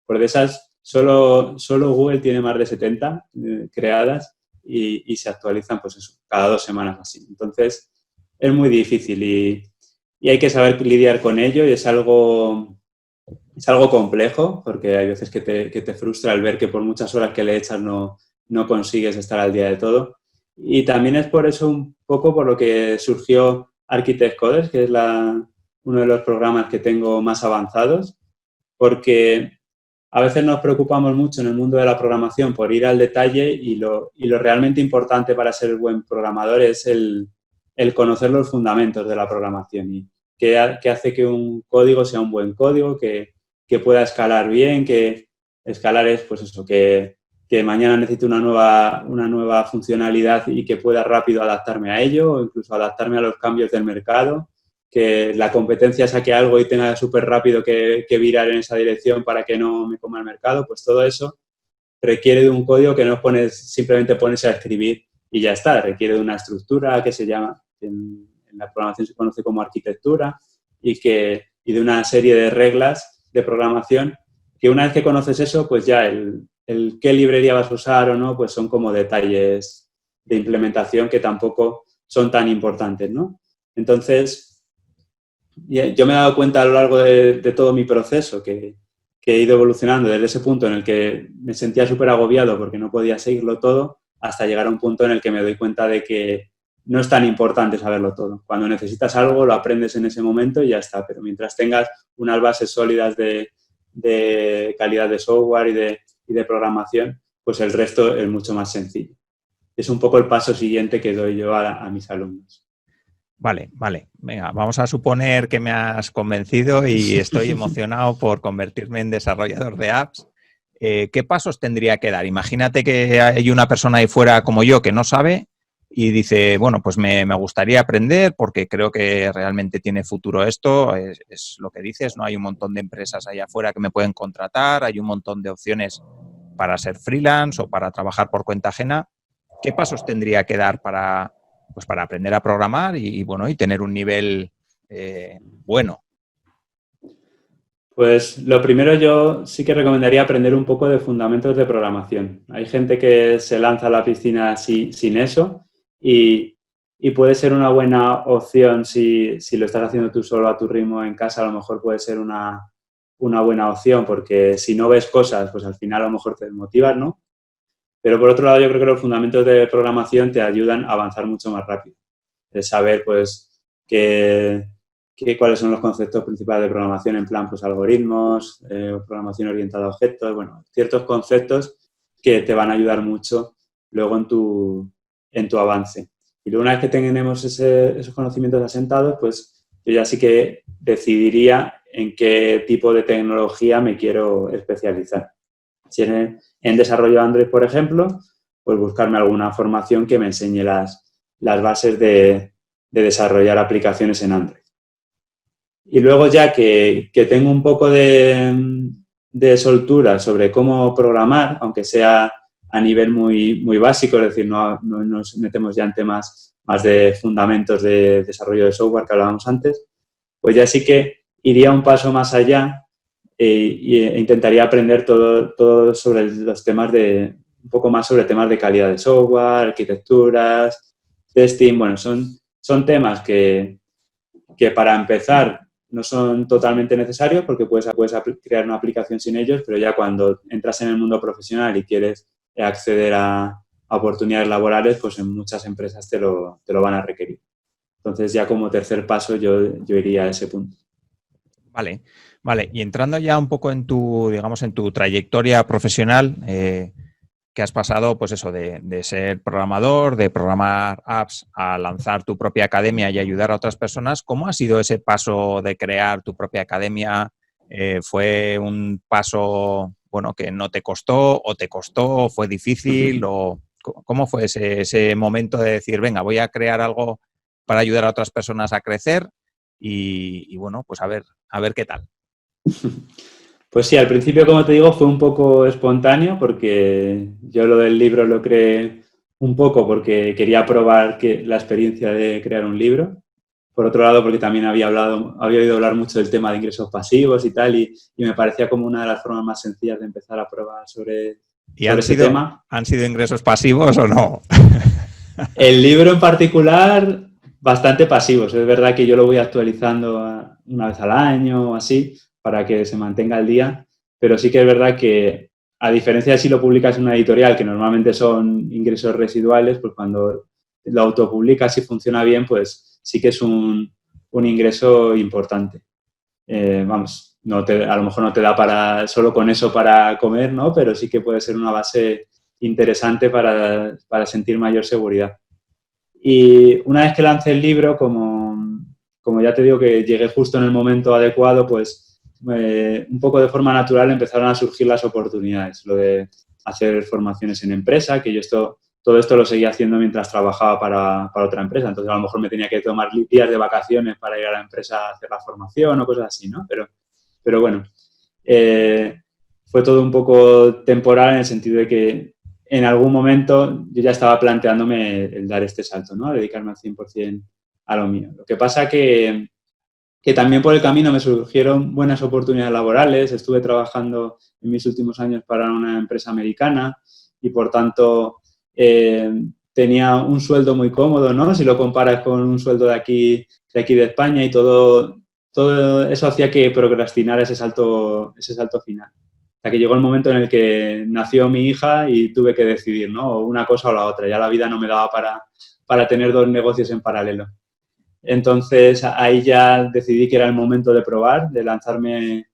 Por de esas, solo Google tiene más de 70 creadas y se actualizan, pues eso, cada 2 semanas así. Entonces, es muy difícil y hay que saber lidiar con ello, y es algo complejo, porque hay veces que te frustra el ver que por muchas horas que le echas no consigues estar al día de todo. Y también es por eso un poco por lo que surgió Architect Coders, que es uno de los programas que tengo más avanzados, porque a veces nos preocupamos mucho en el mundo de la programación por ir al detalle y lo realmente importante para ser buen programador es el conocer los fundamentos de la programación y qué hace que un código sea un buen código, que pueda escalar bien, que escalar es pues eso, que mañana necesite una nueva funcionalidad y que pueda rápido adaptarme a ello o incluso adaptarme a los cambios del mercado, que la competencia saque algo y tenga súper rápido que virar en esa dirección para que no me coma el mercado, pues todo eso requiere de un código que no simplemente pones a escribir y ya está, requiere de una estructura que se llama, en la programación se conoce como arquitectura y de una serie de reglas de programación que una vez que conoces eso, pues ya el qué librería vas a usar o no, pues son como detalles de implementación que tampoco son tan importantes, ¿no? Entonces, yo me he dado cuenta a lo largo de todo mi proceso que he ido evolucionando desde ese punto en el que me sentía súper agobiado porque no podía seguirlo todo, hasta llegar a un punto en el que me doy cuenta de que no es tan importante saberlo todo. Cuando necesitas algo, lo aprendes en ese momento y ya está. Pero mientras tengas unas bases sólidas de calidad de software y de programación, pues el resto es mucho más sencillo. Es un poco el paso siguiente que doy yo a mis alumnos. Vale. Venga, vamos a suponer que me has convencido y estoy emocionado por convertirme en desarrollador de apps. ¿Qué pasos tendría que dar? Imagínate que hay una persona ahí fuera como yo que no sabe y dice, bueno, pues me gustaría aprender porque creo que realmente tiene futuro esto. Es lo que dices, ¿no? Hay un montón de empresas allá afuera que me pueden contratar, hay un montón de opciones para ser freelance o para trabajar por cuenta ajena. ¿Qué pasos tendría que dar para aprender a programar y tener un nivel bueno? Pues lo primero yo sí que recomendaría aprender un poco de fundamentos de programación. Hay gente que se lanza a la piscina sin eso y puede ser una buena opción si lo estás haciendo tú solo a tu ritmo en casa, a lo mejor puede ser una buena opción porque si no ves cosas, pues al final a lo mejor te desmotivas, ¿no? Pero por otro lado yo creo que los fundamentos de programación te ayudan a avanzar mucho más rápido. De saber pues cuáles son los conceptos principales de programación en plan pues algoritmos, programación orientada a objetos, bueno, ciertos conceptos que te van a ayudar mucho luego en tu avance. Y luego una vez que tenemos esos conocimientos asentados, pues yo ya sí que decidiría en qué tipo de tecnología me quiero especializar. Si en desarrollo Android, por ejemplo, pues buscarme alguna formación que me enseñe las bases de desarrollar aplicaciones en Android. Y luego ya que tengo un poco de soltura sobre cómo programar, aunque sea a nivel muy, muy básico, es decir, no nos metemos ya en temas más de fundamentos de desarrollo de software que hablábamos antes, pues ya sí que iría un paso más allá e intentaría aprender todo sobre los temas un poco más sobre temas de calidad de software, arquitecturas, testing. Bueno, son temas que para empezar no son totalmente necesarios porque puedes crear una aplicación sin ellos, pero ya cuando entras en el mundo profesional y quieres acceder a oportunidades laborales, pues en muchas empresas te lo van a requerir. Entonces ya como tercer paso yo iría a ese punto. Vale. Y entrando ya un poco en tu trayectoria profesional, que has pasado, pues eso, de ser programador, de programar apps, a lanzar tu propia academia y ayudar a otras personas. ¿Cómo ha sido ese paso de crear tu propia academia? ¿Fue un paso, que no te costó o te costó, fue difícil? ¿O cómo fue ese momento de decir, venga, voy a crear algo para ayudar a otras personas a crecer y pues a ver qué tal? Pues sí, al principio, como te digo, fue un poco espontáneo porque yo lo del libro lo creé un poco porque quería probar la experiencia de crear un libro. Por otro lado, porque también había oído hablar mucho del tema de ingresos pasivos y tal, y me parecía como una de las formas más sencillas de empezar a probar sobre ese tema. ¿Han sido ingresos pasivos o no? El libro en particular, bastante pasivos. Es verdad que yo lo voy actualizando una vez al año o así, para que se mantenga al día, pero sí que es verdad que, a diferencia de si lo publicas en una editorial, que normalmente son ingresos residuales, pues cuando lo autopublicas y funciona bien, pues sí que es un ingreso importante. Vamos, a lo mejor no te da solo con eso para comer, ¿no? Pero sí que puede ser una base interesante para sentir mayor seguridad. Y una vez que lancé el libro, como ya te digo que llegué justo en el momento adecuado, pues un poco de forma natural empezaron a surgir las oportunidades. Lo de hacer formaciones en empresa, que yo todo esto lo seguía haciendo mientras trabajaba para otra empresa. Entonces, a lo mejor me tenía que tomar días de vacaciones para ir a la empresa a hacer la formación o cosas así, ¿no? Pero bueno, fue todo un poco temporal en el sentido de que en algún momento yo ya estaba planteándome el dar este salto, ¿no? A dedicarme al 100% a lo mío. Lo que pasa que también por el camino me surgieron buenas oportunidades laborales. Estuve trabajando en mis últimos años para una empresa americana y, por tanto, tenía un sueldo muy cómodo, ¿no? Si lo comparas con un sueldo de aquí de España, y todo eso hacía que procrastinara ese salto final. Hasta que llegó el momento en el que nació mi hija y tuve que decidir, ¿no? O una cosa o la otra. Ya la vida no me daba para tener dos negocios en paralelo. Entonces, ahí ya decidí que era el momento de probar, de lanzarme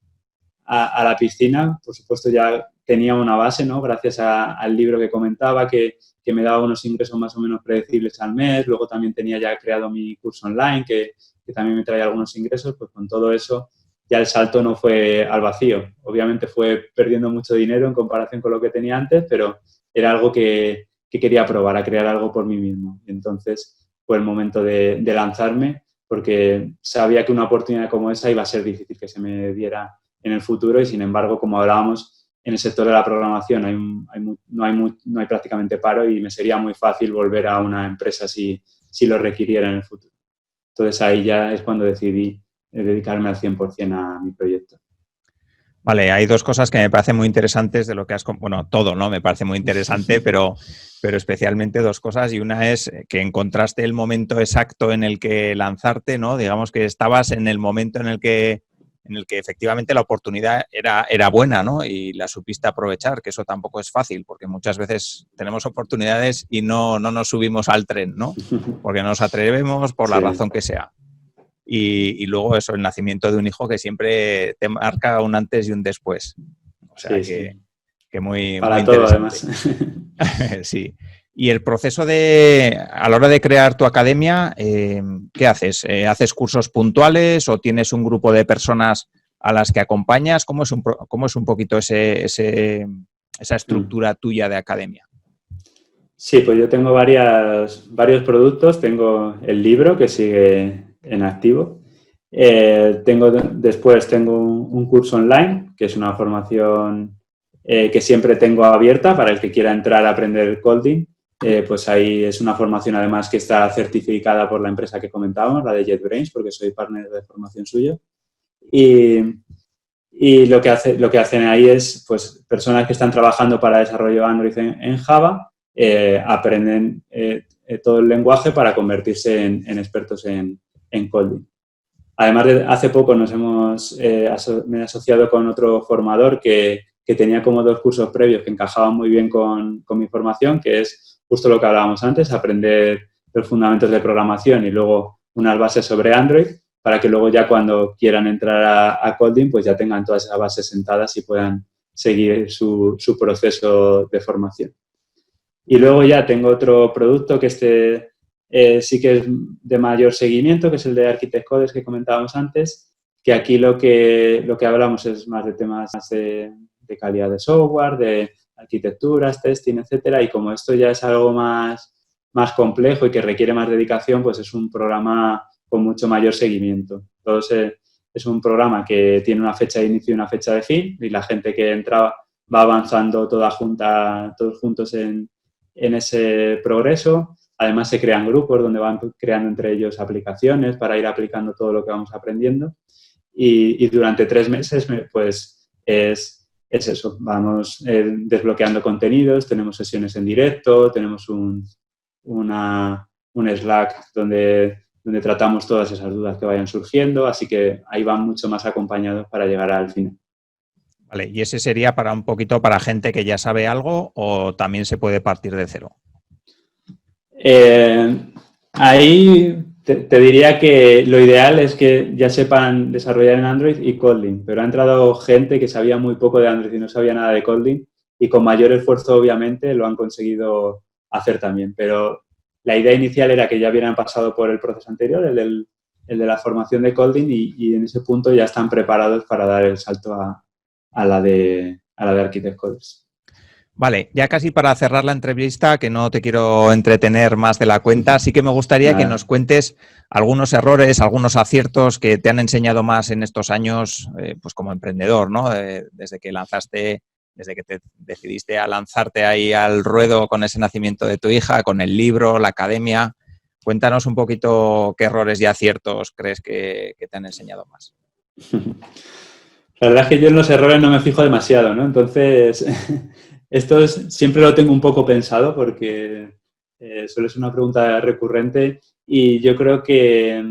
a la piscina. Por supuesto, ya tenía una base, ¿no? Gracias al libro que comentaba, que me daba unos ingresos más o menos predecibles al mes. Luego también tenía ya creado mi curso online, que también me traía algunos ingresos. Pues con todo eso, ya el salto no fue al vacío. Obviamente fue perdiendo mucho dinero en comparación con lo que tenía antes, pero era algo que quería probar, a crear algo por mí mismo. Y entonces fue el momento de lanzarme, porque sabía que una oportunidad como esa iba a ser difícil que se me diera en el futuro, y sin embargo, como hablábamos, en el sector de la programación no hay prácticamente paro, y me sería muy fácil volver a una empresa si lo requiriera en el futuro. Entonces ahí ya es cuando decidí dedicarme al 100% a mi proyecto. Vale, hay dos cosas que me parecen muy interesantes de lo que has... Bueno, todo, ¿no? Me parece muy interesante, pero especialmente dos cosas. Y una es que encontraste el momento exacto en el que lanzarte, ¿no? Digamos que estabas en el momento en el que efectivamente la oportunidad era buena, ¿no? Y la supiste aprovechar, que eso tampoco es fácil, porque muchas veces tenemos oportunidades y no nos subimos al tren, ¿no? Porque no nos atrevemos por la razón que sea. Y luego eso, el nacimiento de un hijo que siempre te marca un antes y un después. O sea, que muy, para muy todo, interesante. Además. Sí. Y el proceso a la hora de crear tu academia, ¿qué haces? ¿Haces cursos puntuales o tienes un grupo de personas a las que acompañas? ¿Cómo es un poquito esa estructura tuya de academia? Sí, pues yo tengo varios productos. Tengo el libro, que sigue en activo. Después tengo un curso online, que es una formación que siempre tengo abierta para el que quiera entrar a aprender coding. Pues ahí es una formación además que está certificada por la empresa que comentábamos, la de JetBrains, porque soy partner de formación suyo. Y lo que hacen ahí es, pues, personas que están trabajando para desarrollo Android en Java, aprenden todo el lenguaje para convertirse en expertos en coding. Además, hace poco me he asociado con otro formador que tenía como dos cursos previos que encajaban muy bien con mi formación, que es justo lo que hablábamos antes, aprender los fundamentos de programación y luego unas bases sobre Android, para que luego ya cuando quieran entrar a coding, pues ya tengan todas esas bases sentadas y puedan seguir su proceso de formación. Y luego ya tengo otro producto que sí que es de mayor seguimiento, que es el de Architect Coders que comentábamos antes, que aquí lo que hablamos es más de temas de calidad de software, de arquitecturas, testing, etcétera. Y como esto ya es algo más complejo y que requiere más dedicación, pues es un programa con mucho mayor seguimiento. Entonces, es un programa que tiene una fecha de inicio y una fecha de fin, y la gente que entra va avanzando todos juntos en ese progreso. Además, se crean grupos donde van creando entre ellos aplicaciones para ir aplicando todo lo que vamos aprendiendo. Y durante 3 meses, pues, es eso. Vamos desbloqueando contenidos, tenemos sesiones en directo, tenemos un Slack donde tratamos todas esas dudas que vayan surgiendo. Así que ahí van mucho más acompañados para llegar al final. Vale, ¿y ese sería para gente que ya sabe algo o también se puede partir de cero? Ahí te diría que lo ideal es que ya sepan desarrollar en Android y Kotlin, pero ha entrado gente que sabía muy poco de Android y no sabía nada de Kotlin y con mayor esfuerzo obviamente lo han conseguido hacer también, pero la idea inicial era que ya hubieran pasado por el proceso anterior, el de la formación de Kotlin y en ese punto ya están preparados para dar el salto a la de Architect Coders. Vale, ya casi para cerrar la entrevista, que no te quiero entretener más de la cuenta, sí que me gustaría que nos cuentes algunos errores, algunos aciertos que te han enseñado más en estos años, pues como emprendedor, ¿no? Desde que te decidiste a lanzarte ahí al ruedo con ese nacimiento de tu hija, con el libro, la academia. Cuéntanos un poquito qué errores y aciertos crees que te han enseñado más. La verdad es que yo en los errores no me fijo demasiado, ¿no? Entonces, esto siempre lo tengo un poco pensado porque suele ser una pregunta recurrente y yo creo que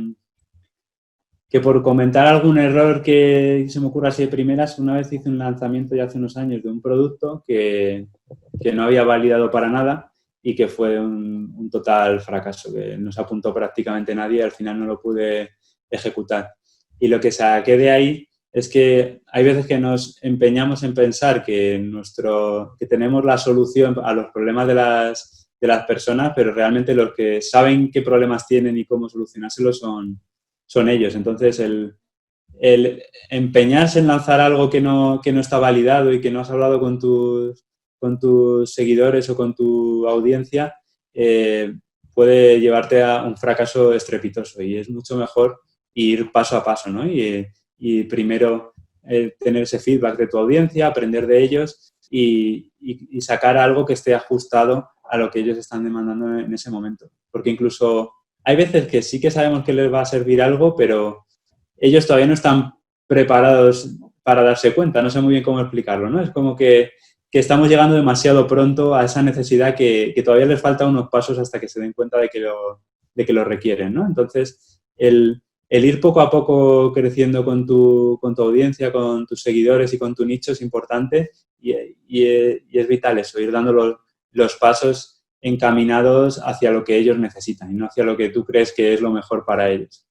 por comentar algún error que se me ocurra así de primeras, una vez hice un lanzamiento ya hace unos años de un producto que no había validado para nada y que fue un total fracaso, que no se apuntó prácticamente nadie y al final no lo pude ejecutar. Y lo que saqué de ahí es que hay veces que nos empeñamos en pensar que tenemos la solución a los problemas de las personas, pero realmente los que saben qué problemas tienen y cómo solucionárselos son ellos. Entonces, el empeñarse en lanzar algo que no está validado y que no has hablado con tus seguidores o con tu audiencia, puede llevarte a un fracaso estrepitoso y es mucho mejor ir paso a paso, ¿no? Y primero tener ese feedback de tu audiencia, aprender de ellos y sacar algo que esté ajustado a lo que ellos están demandando en ese momento. Porque incluso hay veces que sí que sabemos que les va a servir algo, pero ellos todavía no están preparados para darse cuenta. No sé muy bien cómo explicarlo, ¿no? Es como que estamos llegando demasiado pronto a esa necesidad que todavía les falta unos pasos hasta que se den cuenta de que lo requieren, ¿no? Entonces, el ir poco a poco creciendo con tu audiencia, con tus seguidores y con tu nicho es importante y es vital eso, ir dando los pasos encaminados hacia lo que ellos necesitan y no hacia lo que tú crees que es lo mejor para ellos.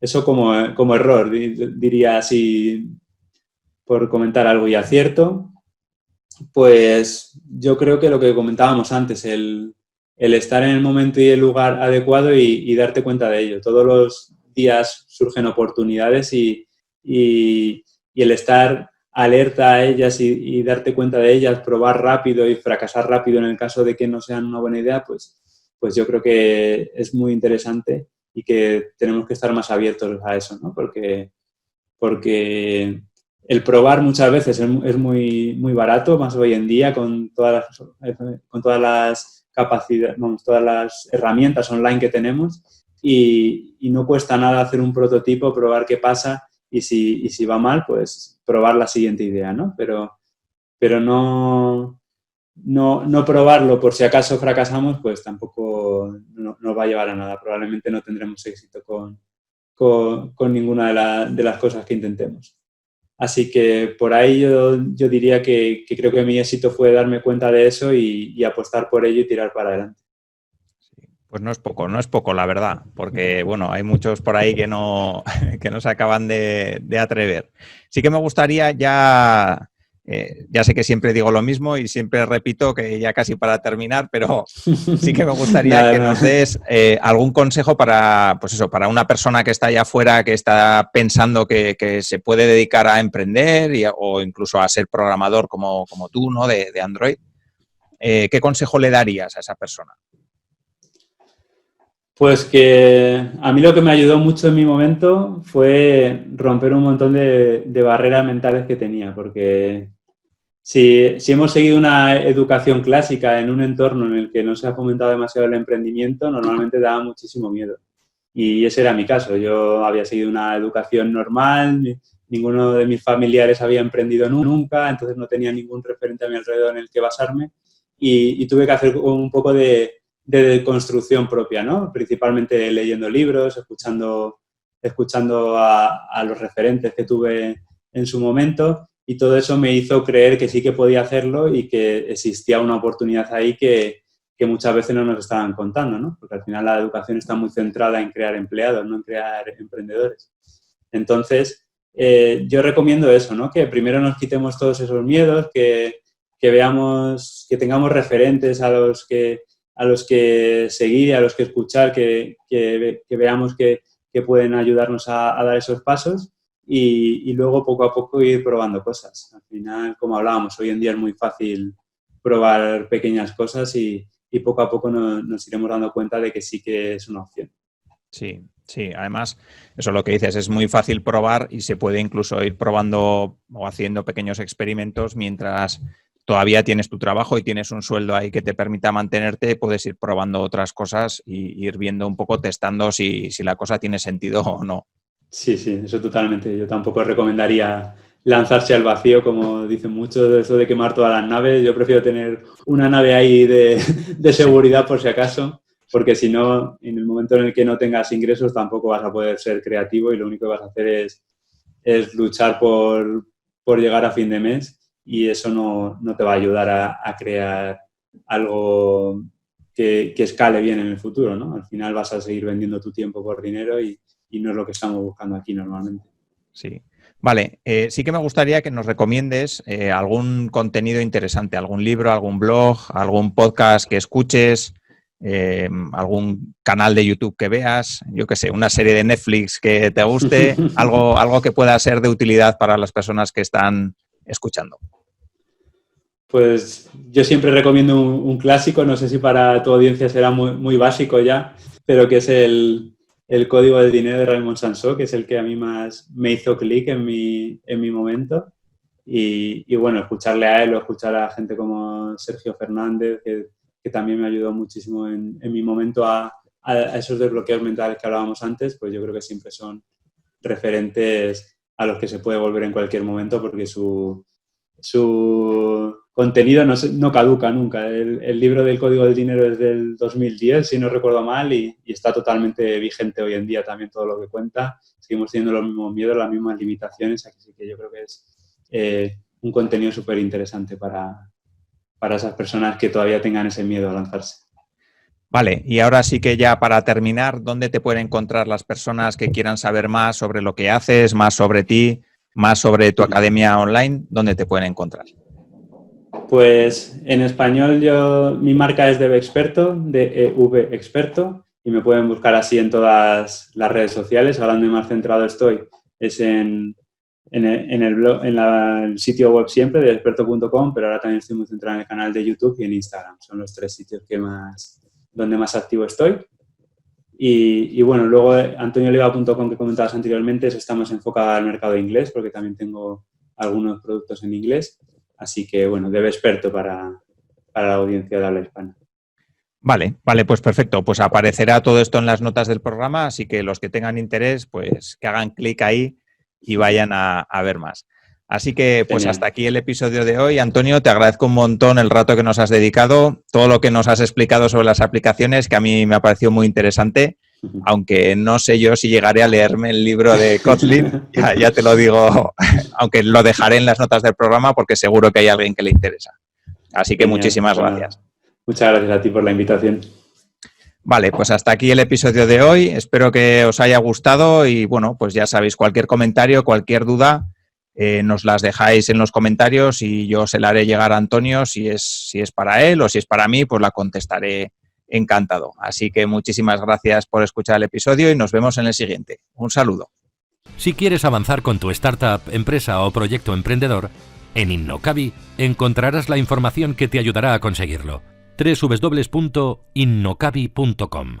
Eso como error, diría así, por comentar algo. Y acierto, pues yo creo que lo que comentábamos antes, el estar en el momento y el lugar adecuado y darte cuenta de ello. Todos los días surgen oportunidades y el estar alerta a ellas y darte cuenta de ellas, probar rápido y fracasar rápido en el caso de que no sean una buena idea, pues yo creo que es muy interesante y que tenemos que estar más abiertos a eso, ¿no? Porque el probar muchas veces es muy, muy barato, más hoy en día con todas las capacidades, todas las herramientas online que tenemos y no cuesta nada hacer un prototipo, probar qué pasa y si va mal, pues probar la siguiente idea, ¿no? Pero no probarlo por si acaso fracasamos, pues tampoco nos va a llevar a nada. Probablemente no tendremos éxito con ninguna de las cosas que intentemos. Así que por ahí yo diría que creo que mi éxito fue darme cuenta de eso y apostar por ello y tirar para adelante. Pues no es poco, la verdad, porque bueno, hay muchos por ahí que no se acaban de atrever. Sí que me gustaría ya sé que siempre digo lo mismo y siempre repito que ya casi para terminar, pero sí que me gustaría que nos des algún consejo para una persona que está allá afuera, que está pensando que se puede dedicar a emprender o incluso a ser programador como tú, ¿no? De Android. ¿Qué consejo le darías a esa persona? Pues que a mí lo que me ayudó mucho en mi momento fue romper un montón de barreras mentales que tenía, porque si hemos seguido una educación clásica en un entorno en el que no se ha fomentado demasiado el emprendimiento, normalmente daba muchísimo miedo. Y ese era mi caso. Yo había seguido una educación normal, ninguno de mis familiares había emprendido nunca, entonces no tenía ningún referente a mi alrededor en el que basarme y tuve que hacer un poco de construcción propia, ¿no? Principalmente leyendo libros, escuchando a los referentes que tuve en su momento y todo eso me hizo creer que sí que podía hacerlo y que existía una oportunidad ahí que que muchas veces no nos estaban contando, ¿no? Porque al final la educación está muy centrada en crear empleados, no en crear emprendedores. Entonces, yo recomiendo eso, ¿no? Que primero nos quitemos todos esos miedos, que veamos, que tengamos referentes a los que seguir, a los que escuchar, que veamos que pueden ayudarnos a dar esos pasos y luego poco a poco ir probando cosas. Al final, como hablábamos, hoy en día es muy fácil probar pequeñas cosas y poco a poco nos iremos dando cuenta de que sí que es una opción. Sí, sí. Además, eso es lo que dices, es muy fácil probar y se puede incluso ir probando o haciendo pequeños experimentos mientras todavía tienes tu trabajo y tienes un sueldo ahí que te permita mantenerte, puedes ir probando otras cosas y ir viendo un poco, testando si la cosa tiene sentido o no. Sí, eso totalmente. Yo tampoco recomendaría lanzarse al vacío, como dicen muchos, de eso de quemar todas las naves. Yo prefiero tener una nave ahí de seguridad por si acaso, porque si no, en el momento en el que no tengas ingresos tampoco vas a poder ser creativo y lo único que vas a hacer es luchar por llegar a fin de mes y eso no te va a ayudar a crear algo que escale bien en el futuro, ¿no? Al final vas a seguir vendiendo tu tiempo por dinero y no es lo que estamos buscando aquí normalmente. Sí. Vale, sí que me gustaría que nos recomiendes algún contenido interesante, algún libro, algún blog, algún podcast que escuches, algún canal de YouTube que veas, yo qué sé, una serie de Netflix que te guste, algo que pueda ser de utilidad para las personas que están escuchando. Pues yo siempre recomiendo un clásico, no sé si para tu audiencia será muy, muy básico ya, pero que es el Código del Dinero de Raymond Sansó, que es el que a mí más me hizo clic en mi momento. Y bueno, escucharle a él o escuchar a gente como Sergio Fernández, que también me ayudó muchísimo en mi momento a esos desbloqueos mentales que hablábamos antes, pues yo creo que siempre son referentes a los que se puede volver en cualquier momento porque su contenido no caduca nunca. El libro del Código del Dinero es del 2010, si no recuerdo mal, y está totalmente vigente hoy en día también todo lo que cuenta. Seguimos teniendo los mismos miedos, las mismas limitaciones, así que yo creo que es un contenido súper interesante para esas personas que todavía tengan ese miedo a lanzarse. Vale, y ahora sí que ya para terminar, ¿dónde te pueden encontrar las personas que quieran saber más sobre lo que haces, más sobre ti, más sobre tu academia online? ¿Dónde te pueden encontrar? Pues en español mi marca es DevExperto, DEV-Experto, y me pueden buscar así en todas las redes sociales. Ahora donde más centrado estoy es en el blog, en el sitio web siempre, de experto.com, pero ahora también estoy muy centrado en el canal de YouTube y en Instagram. Son los 3 sitios donde más activo estoy. Y bueno, luego antonioleiva.com que comentabas anteriormente, eso está más enfocado al mercado inglés, porque también tengo algunos productos en inglés. Así que, bueno, DevExperto para la audiencia de habla hispana. Vale, pues perfecto. Pues aparecerá todo esto en las notas del programa, así que los que tengan interés, pues que hagan clic ahí y vayan a ver más. Así que, pues Hasta aquí el episodio de hoy. Antonio, te agradezco un montón el rato que nos has dedicado, todo lo que nos has explicado sobre las aplicaciones, que a mí me ha parecido muy interesante, aunque no sé yo si llegaré a leerme el libro de Kotlin, ya te lo digo, aunque lo dejaré en las notas del programa porque seguro que hay alguien que le interesa. Así que muchísimas gracias. Muchas gracias a ti por la invitación. Vale, pues hasta aquí el episodio de hoy. Espero que os haya gustado y bueno, pues ya sabéis, cualquier comentario, cualquier duda, nos las dejáis en los comentarios y yo se la haré llegar a Antonio si es para él o si es para mí, pues la contestaré encantado. Así que muchísimas gracias por escuchar el episodio y nos vemos en el siguiente. Un saludo. Si quieres avanzar con tu startup, empresa o proyecto emprendedor, en Innocabi encontrarás la información que te ayudará a conseguirlo. www.innocabi.com